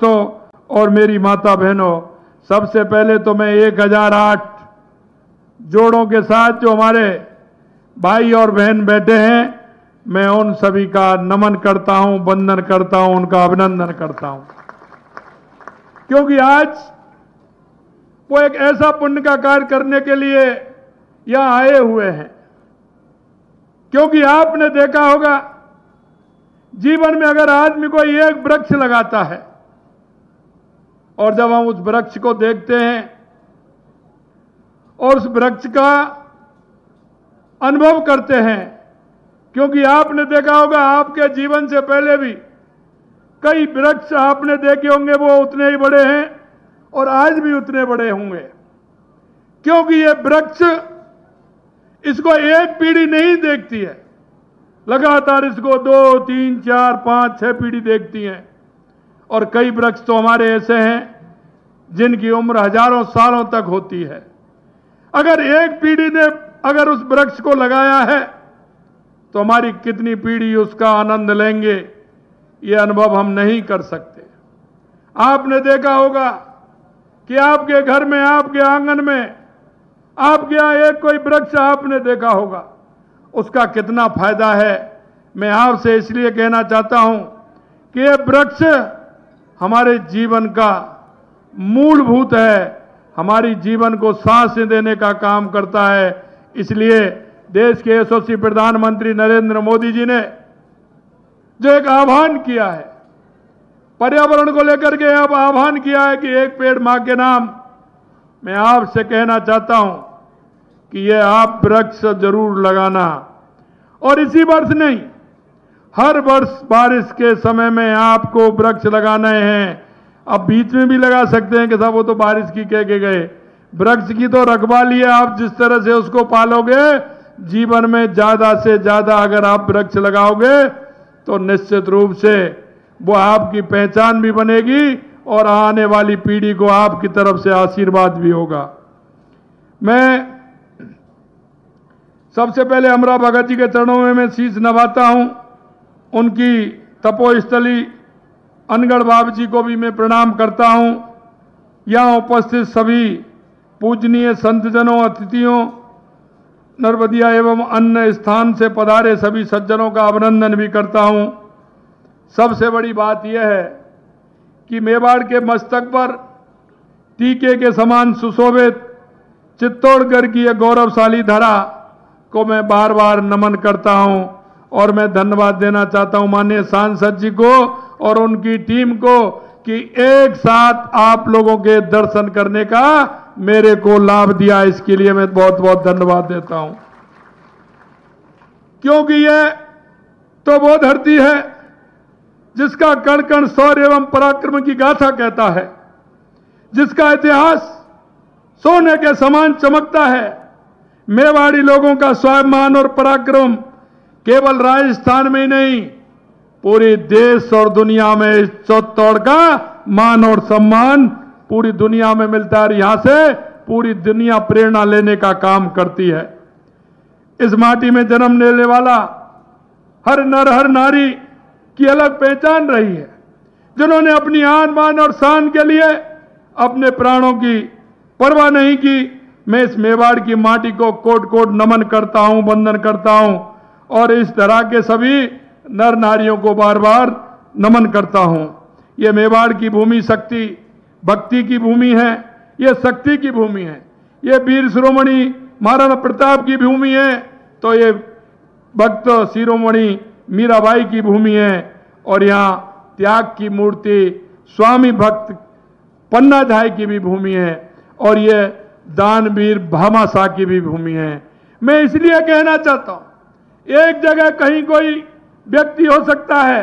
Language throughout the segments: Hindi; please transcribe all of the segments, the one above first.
दोस्तों और मेरी माता बहनों, सबसे पहले तो मैं 1008 जोड़ों के साथ जो हमारे भाई और बहन बैठे हैं, मैं उन सभी का नमन करता हूं, वंदन करता हूं, उनका अभिनंदन करता हूं, क्योंकि आज वो एक ऐसा पुण्य का कार्य करने के लिए यहां आए हुए हैं। क्योंकि आपने देखा होगा, जीवन में अगर आदमी कोई एक वृक्ष लगाता है और जब हम उस वृक्ष को देखते हैं और उस वृक्ष का अनुभव करते हैं, क्योंकि आपने देखा होगा आपके जीवन से पहले भी कई वृक्ष आपने देखे होंगे, वो उतने ही बड़े हैं और आज भी उतने बड़े होंगे, क्योंकि ये वृक्ष इसको एक पीढ़ी नहीं देखती है, लगातार इसको 2, 3, 4, 5, 6 पीढ़ी देखती हैं। और कई वृक्ष तो हमारे ऐसे हैं जिनकी उम्र हजारों सालों तक होती है। अगर एक पीढ़ी ने अगर उस वृक्ष को लगाया है तो हमारी कितनी पीढ़ी उसका आनंद लेंगे, ये अनुभव हम नहीं कर सकते। आपने देखा होगा कि आपके घर में, आपके आंगन में, आपके यहां एक कोई वृक्ष आपने देखा होगा, उसका कितना फायदा है। मैं आपसे इसलिए कहना चाहता हूं कि ये वृक्ष हमारे जीवन का मूलभूत है, हमारी जीवन को सांस देने का काम करता है। इसलिए देश के यशस्वी प्रधानमंत्री नरेंद्र मोदी जी ने जो एक आह्वान किया है, पर्यावरण को लेकर के अब आह्वान किया है कि एक पेड़ मां के नाम, मैं आपसे कहना चाहता हूं कि ये आप वृक्ष जरूर लगाना। और इसी वर्ष नहीं, हर वर्ष बारिश के समय में आपको वृक्ष लगाने हैं। अब बीच में भी लगा सकते हैं कि साहब वो तो बारिश की कह के गए, वृक्ष की तो रखवाली है, आप जिस तरह से उसको पालोगे, जीवन में ज्यादा से ज्यादा अगर आप वृक्ष लगाओगे तो निश्चित रूप से वो आपकी पहचान भी बनेगी और आने वाली पीढ़ी को आपकी तरफ से आशीर्वाद भी होगा। मैं सबसे पहले अमरा भगत जी के चरणों में मैं शीश नवाता हूं। उनकी तपोस्थली अनगढ़ बाबा जी को भी मैं प्रणाम करता हूं। यहां उपस्थित सभी पूजनीय संतजनों, अतिथियों, नरबदिया एवं अन्य स्थान से पधारे सभी सज्जनों का अभिनंदन भी करता हूं। सबसे बड़ी बात यह है कि मेवाड़ के मस्तक पर टीके के समान सुशोभित चित्तौड़गढ़ की यह गौरवशाली धरा को मैं बार बार नमन करता हूं और मैं धन्यवाद देना चाहता हूं माननीय सांसद जी को और उनकी टीम को कि एक साथ आप लोगों के दर्शन करने का मेरे को लाभ दिया। इसके लिए मैं बहुत बहुत धन्यवाद देता हूं, क्योंकि यह तो वो धरती है जिसका कण कण शौर्य एवं पराक्रम की गाथा कहता है, जिसका इतिहास सोने के समान चमकता है। मेवाड़ी लोगों का स्वाभिमान और पराक्रम केवल राजस्थान में ही नहीं, पूरे देश और दुनिया में चित्तौड़ का मान और सम्मान पूरी दुनिया में मिलता है। यहां से पूरी दुनिया प्रेरणा लेने का काम करती है। इस माटी में जन्म लेने वाला हर नर, हर नारी की अलग पहचान रही है, जिन्होंने अपनी आन, मान और शान के लिए अपने प्राणों की परवाह नहीं की। मैं इस मेवाड़ की माटी को कोट कोट नमन करता हूं, वंदन करता हूं और इस तरह के सभी नर नारियों को बार बार नमन करता हूं। यह मेवाड़ की भूमि शक्ति भक्ति की भूमि है, यह शक्ति की भूमि है, यह वीर शिरोमणि महाराणा प्रताप की भूमि है, तो ये भक्त शिरोमणि मीराबाई की भूमि है और यहाँ त्याग की मूर्ति स्वामी भक्त पन्ना झाई की भी भूमि है और ये दानवीर भामाशाह की भी भूमि है। मैं इसलिए कहना चाहता हूं, एक जगह कहीं कोई व्यक्ति हो सकता है,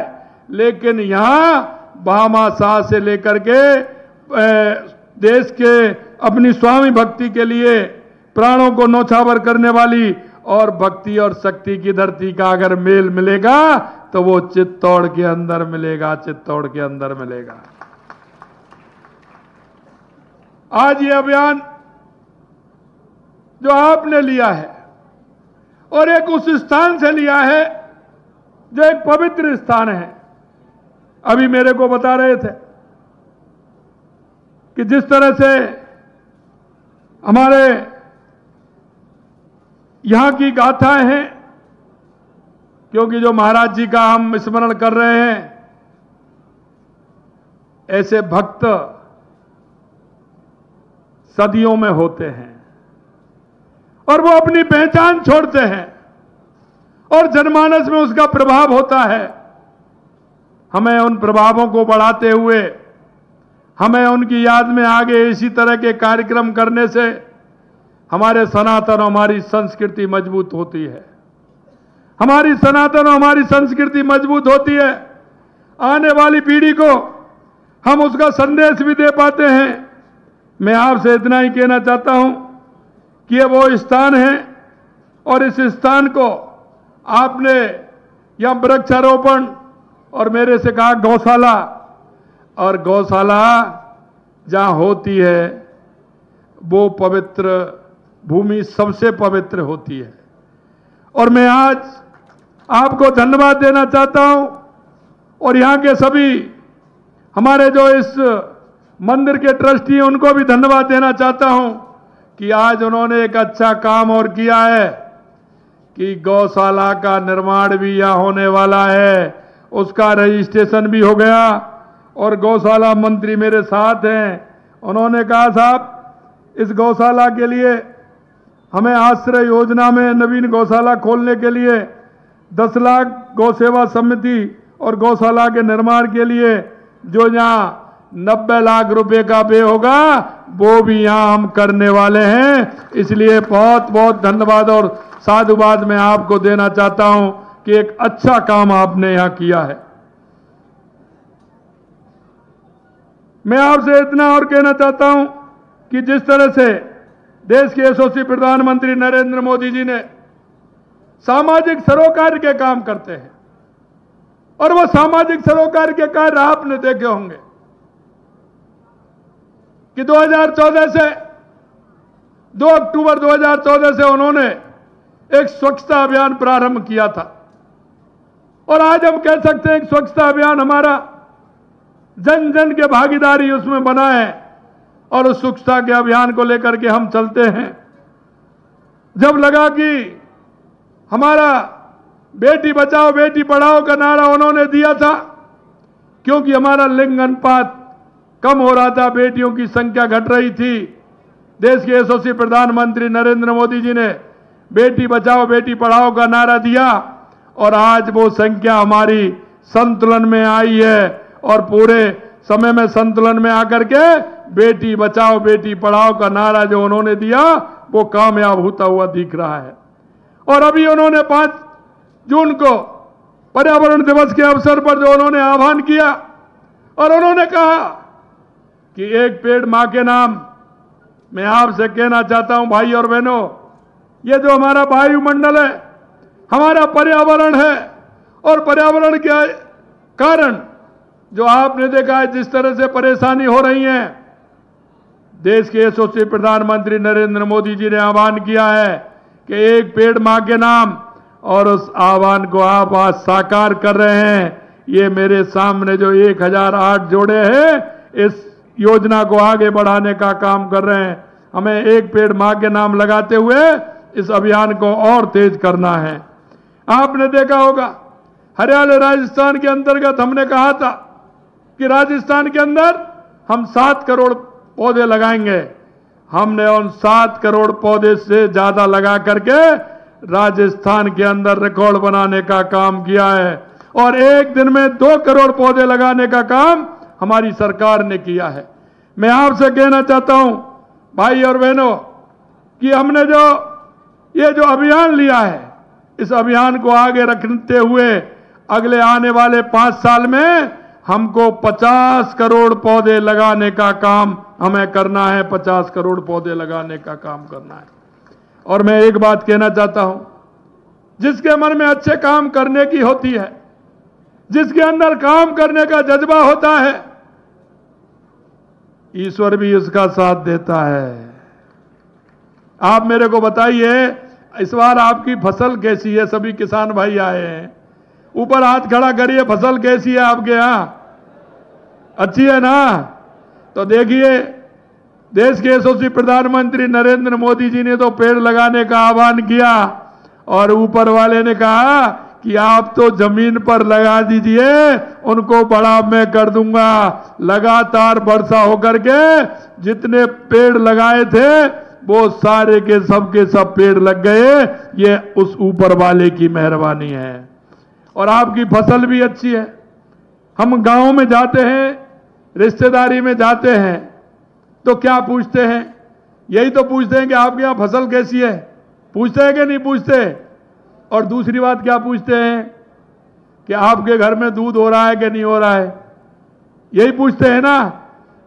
लेकिन यहां भामाशाह से लेकर के देश के अपनी स्वामी भक्ति के लिए प्राणों को नौछावर करने वाली और भक्ति और शक्ति की धरती का अगर मेल मिलेगा तो वो चित्तौड़ के अंदर मिलेगा, चित्तौड़ के अंदर मिलेगा। आज ये अभियान जो आपने लिया है और एक उस स्थान से लिया है जो एक पवित्र स्थान है। अभी मेरे को बता रहे थे कि जिस तरह से हमारे यहां की गाथाएं हैं, क्योंकि जो महाराज जी का हम स्मरण कर रहे हैं, ऐसे भक्त सदियों में होते हैं और वो अपनी पहचान छोड़ते हैं और जनमानस में उसका प्रभाव होता है। हमें उन प्रभावों को बढ़ाते हुए हमें उनकी याद में आगे इसी तरह के कार्यक्रम करने से हमारे सनातन, हमारी संस्कृति मजबूत होती है। हमारी सनातन और हमारी संस्कृति मजबूत होती है। आने वाली पीढ़ी को हम उसका संदेश भी दे पाते हैं। मैं आपसे इतना ही कहना चाहता हूं कि ये वो स्थान है और इस स्थान को आपने यहां वृक्षारोपण और मेरे से कहा गौशाला, और गौशाला जहां होती है वो पवित्र भूमि सबसे पवित्र होती है। और मैं आज आपको धन्यवाद देना चाहता हूं और यहां के सभी हमारे जो इस मंदिर के ट्रस्टी हैं उनको भी धन्यवाद देना चाहता हूं कि आज उन्होंने एक अच्छा काम और किया है कि गौशाला का निर्माण भी यहां होने वाला है, उसका रजिस्ट्रेशन भी हो गया। और गौशाला मंत्री मेरे साथ हैं, उन्होंने कहा साहब इस गौशाला के लिए हमें आश्रय योजना में नवीन गौशाला खोलने के लिए 10 लाख गौ सेवा समिति और गौशाला के निर्माण के लिए जो यहाँ 90 लाख रुपए का व्यय होगा वो भी यहाँ हम करने वाले हैं। इसलिए बहुत बहुत धन्यवाद और साधुवाद मैं आपको देना चाहता हूं कि एक अच्छा काम आपने यहां किया है। मैं आपसे इतना और कहना चाहता हूं कि जिस तरह से देश के यशस्वी प्रधानमंत्री नरेंद्र मोदी जी ने सामाजिक सरोकार के काम करते हैं और वो सामाजिक सरोकार के कार्य आपने देखे होंगे कि 2014 से 2 अक्टूबर 2014 से उन्होंने एक स्वच्छता अभियान प्रारंभ किया था और आज हम कह सकते हैं कि स्वच्छता अभियान हमारा जन जन के भागीदारी उसमें बना है और उस स्वच्छता के अभियान को लेकर के हम चलते हैं। जब लगा कि हमारा बेटी बचाओ बेटी पढ़ाओ का नारा उन्होंने दिया था, क्योंकि हमारा लिंग अनुपात कम हो रहा था, बेटियों की संख्या घट रही थी। देश के यशस्वी प्रधानमंत्री नरेंद्र मोदी जी ने बेटी बचाओ बेटी पढ़ाओ का नारा दिया और आज वो संख्या हमारी संतुलन में आई है और पूरे समय में संतुलन में आकर के बेटी बचाओ बेटी पढ़ाओ का नारा जो उन्होंने दिया वो कामयाब होता हुआ दिख रहा है। और अभी उन्होंने 5 जून को पर्यावरण दिवस के अवसर पर जो उन्होंने आह्वान किया और उन्होंने कहा कि एक पेड़ मां के नाम। मैं आपसे कहना चाहता हूं भाई और बहनों, ये जो हमारा वायुमंडल है, हमारा पर्यावरण है और पर्यावरण के कारण जो आपने देखा है जिस तरह से परेशानी हो रही है, देश के यशस्वी प्रधानमंत्री नरेंद्र मोदी जी ने आह्वान किया है कि एक पेड़ मां के नाम, और उस आह्वान को आप आज साकार कर रहे हैं। ये मेरे सामने जो 1008 जोड़े हैं इस योजना को आगे बढ़ाने का काम कर रहे हैं। हमें एक पेड़ मां के नाम लगाते हुए इस अभियान को और तेज करना है। आपने देखा होगा हरियाणा राजस्थान के अंतर्गत हमने कहा था कि राजस्थान के अंदर हम 7 करोड़ पौधे लगाएंगे। हमने उन 7 करोड़ पौधे से ज्यादा लगा करके राजस्थान के अंदर रिकॉर्ड बनाने का काम किया है और एक दिन में 2 करोड़ पौधे लगाने का काम हमारी सरकार ने किया है। मैं आपसे कहना चाहता हूं भाई और बहनों कि हमने जो ये जो अभियान लिया है, इस अभियान को आगे रखते हुए अगले आने वाले 5 साल में हमको 50 करोड़ पौधे लगाने का काम हमें करना है। 50 करोड़ पौधे लगाने का काम करना है। और मैं एक बात कहना चाहता हूं, जिसके मन में अच्छे काम करने की होती है, जिसके अंदर काम करने का जज्बा होता है, ईश्वर भी उसका साथ देता है। आप मेरे को बताइए इस बार आपकी फसल कैसी है? सभी किसान भाई आए हैं, ऊपर हाथ खड़ा करिए, फसल कैसी है आपके यहां? अच्छी है ना? तो देखिए देश के यशस्वी प्रधानमंत्री नरेंद्र मोदी जी ने तो पेड़ लगाने का आह्वान किया और ऊपर वाले ने कहा कि आप तो जमीन पर लगा दीजिए, उनको बड़ा मैं कर दूंगा। लगातार वर्षा होकर के जितने पेड़ लगाए थे वो सारे के सब पेड़ लग गए। ये उस ऊपर वाले की मेहरबानी है। और आपकी फसल भी अच्छी है। हम गांव में जाते हैं, रिश्तेदारी में जाते हैं, तो क्या पूछते हैं? यही तो पूछते हैं कि आपके यहां फसल कैसी है। पूछते हैं कि नहीं पूछते? और दूसरी बात क्या पूछते हैं कि आपके घर में दूध हो रहा है कि नहीं हो रहा है। यही पूछते हैं ना।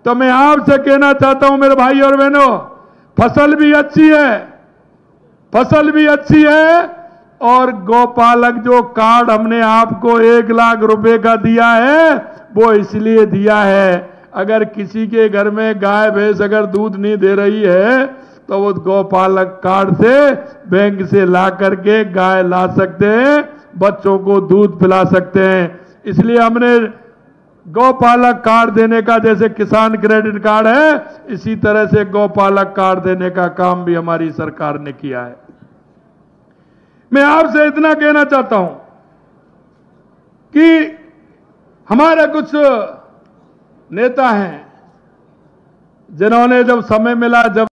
तो मैं आपसे कहना चाहता हूं मेरे भाई और बहनों, फसल भी अच्छी है, फसल भी अच्छी है। और गौपालक जो कार्ड हमने आपको 1 लाख रुपए का दिया है वो इसलिए दिया है, अगर किसी के घर में गाय भैंस अगर दूध नहीं दे रही है तो वो गौपालक कार्ड से बैंक से ला करके गाय ला सकते हैं, बच्चों को दूध पिला सकते हैं। इसलिए हमने गौपालक कार्ड देने का, जैसे किसान क्रेडिट कार्ड है, इसी तरह से गौपालक कार्ड देने का काम भी हमारी सरकार ने किया है। मैं आपसे इतना कहना चाहता हूं कि हमारे कुछ नेता हैं जिन्होंने जब समय मिला, जब